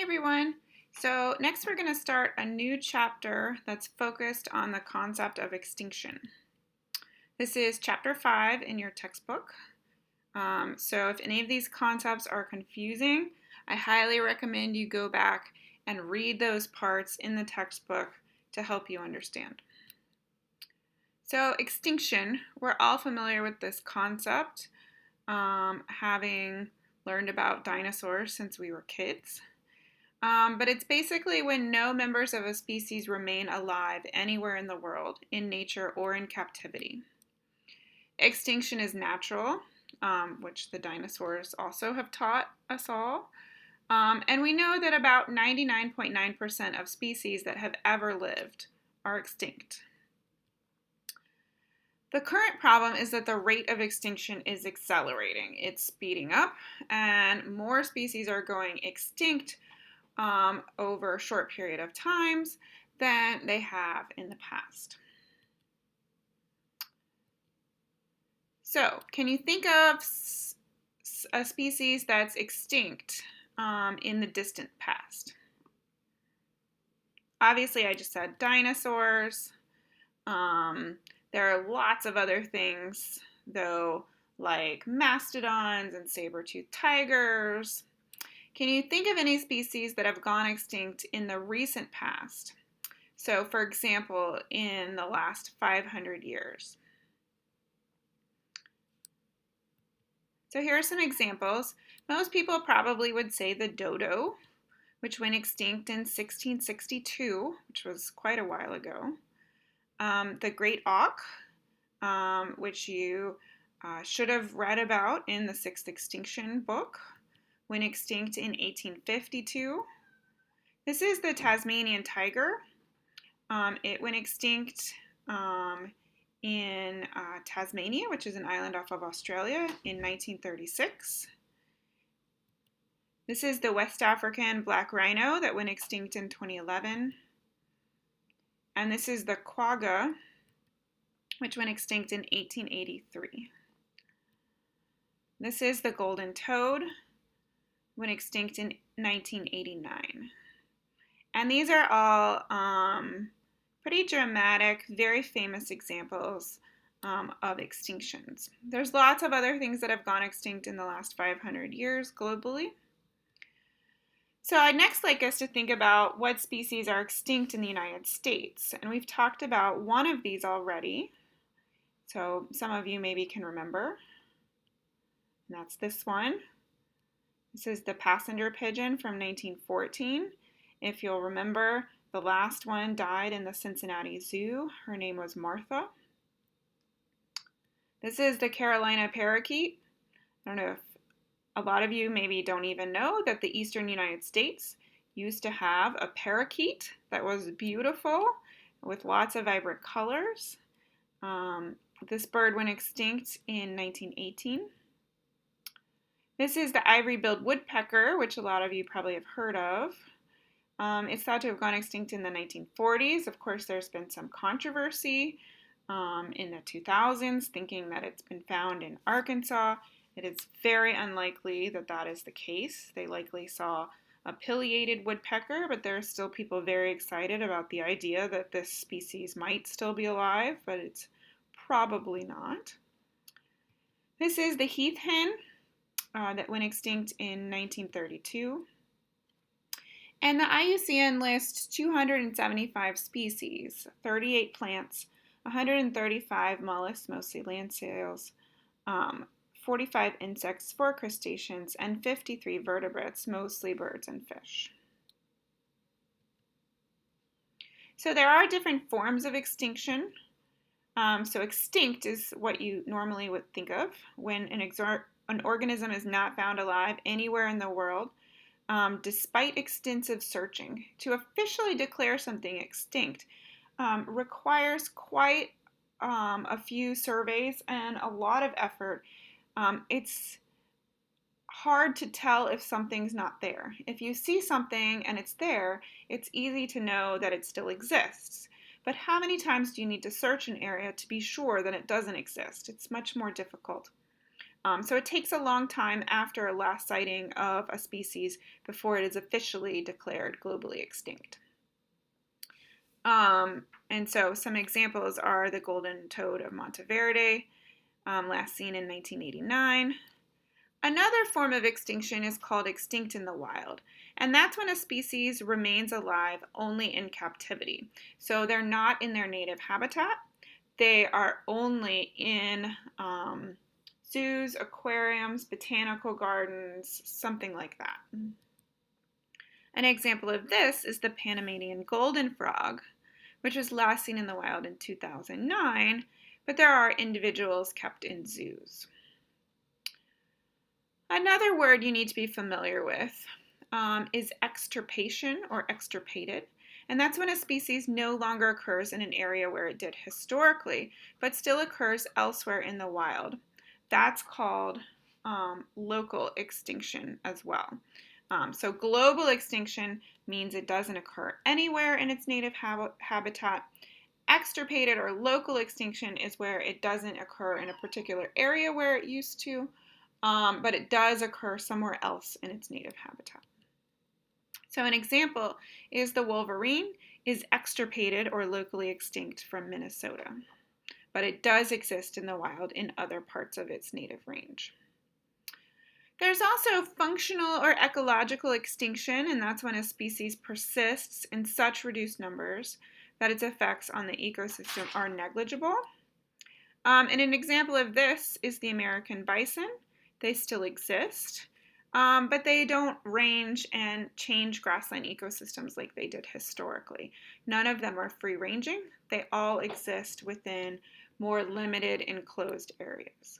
everyone. So next we're going to start a new chapter that's focused on the concept of extinction. This is chapter 5 in your textbook. So if any of these concepts are confusing, I highly recommend you go back and read those parts in the textbook to help you understand. So extinction, we're all familiar with this concept, having learned about dinosaurs since we were kids. But it's basically when no members of a species remain alive anywhere in the world, in nature or in captivity. Extinction is natural, which the dinosaurs also have taught us all. And we know that about 99.9% of species that have ever lived are extinct. The current problem is that the rate of extinction is accelerating. It's speeding up, and more species are going extinct over a short period of times than they have in the past. So, can you think of a species that's extinct in the distant past? Obviously, I just said dinosaurs. There are lots of other things, though, like mastodons and saber-toothed tigers. Can you think of any species that have gone extinct in the recent past? So, for example, in the last 500 years. So here are some examples. Most people probably would say the dodo, which went extinct in 1662, which was quite a while ago. The great auk, which you should have read about in the Sixth Extinction book, went extinct in 1852. This is the Tasmanian tiger. It went extinct in Tasmania, which is an island off of Australia, in 1936. This is the West African black rhino that went extinct in 2011. And this is the quagga, which went extinct in 1883. This is the golden toad, went extinct in 1989. And these are all pretty dramatic, very famous examples of extinctions. There's lots of other things that have gone extinct in the last 500 years globally. So I'd next like us to think about what species are extinct in the United States. And we've talked about one of these already. So some of you maybe can remember. And that's this one. This is the passenger pigeon from 1914. If you'll remember, the last one died in the Cincinnati Zoo. Her name was Martha. This is the Carolina parakeet. I don't know if a lot of you maybe don't even know that the eastern United States used to have a parakeet that was beautiful with lots of vibrant colors. This bird went extinct in 1918. This is the ivory-billed woodpecker, which a lot of you probably have heard of. It's thought to have gone extinct in the 1940s. Of course, there's been some controversy in the 2000s, thinking that it's been found in Arkansas. It is very unlikely that that is the case. They likely saw a pileated woodpecker, but there are still people very excited about the idea that this species might still be alive, but it's probably not. This is the heath hen that went extinct in 1932. And the IUCN lists 275 species, 38 plants, 135 mollusks, mostly land snails, 45 insects, 4 crustaceans, and 53 vertebrates, mostly birds and fish. So there are different forms of extinction. So extinct is what you normally would think of when an organism is not found alive anywhere in the world, despite extensive searching. To officially declare something extinct requires quite a few surveys and a lot of effort. It's hard to tell if something's not there. If you see something and it's there, it's easy to know that it still exists. But how many times do you need to search an area to be sure that it doesn't exist? It's much more difficult. So it takes a long time after a last sighting of a species before it is officially declared globally extinct. And so some examples are the golden toad of Monteverde, last seen in 1989. Another form of extinction is called extinct in the wild, and that's when a species remains alive only in captivity. So they're not in their native habitat. They are only in zoos, aquariums, botanical gardens, something like that. An example of this is the Panamanian golden frog, which was last seen in the wild in 2009, but there are individuals kept in zoos. Another word you need to be familiar with is extirpation or extirpated. And that's when a species no longer occurs in an area where it did historically, but still occurs elsewhere in the wild. That's called local extinction as well. So global extinction means it doesn't occur anywhere in its native habitat. Extirpated or local extinction is where it doesn't occur in a particular area where it used to, but it does occur somewhere else in its native habitat. So an example is the wolverine is extirpated or locally extinct from Minnesota, but it does exist in the wild in other parts of its native range. There's also functional or ecological extinction, and that's when a species persists in such reduced numbers that its effects on the ecosystem are negligible. And an example of this is the American bison. They still exist, but they don't range and change grassland ecosystems like they did historically. None of them are free-ranging. They all exist within more limited enclosed areas.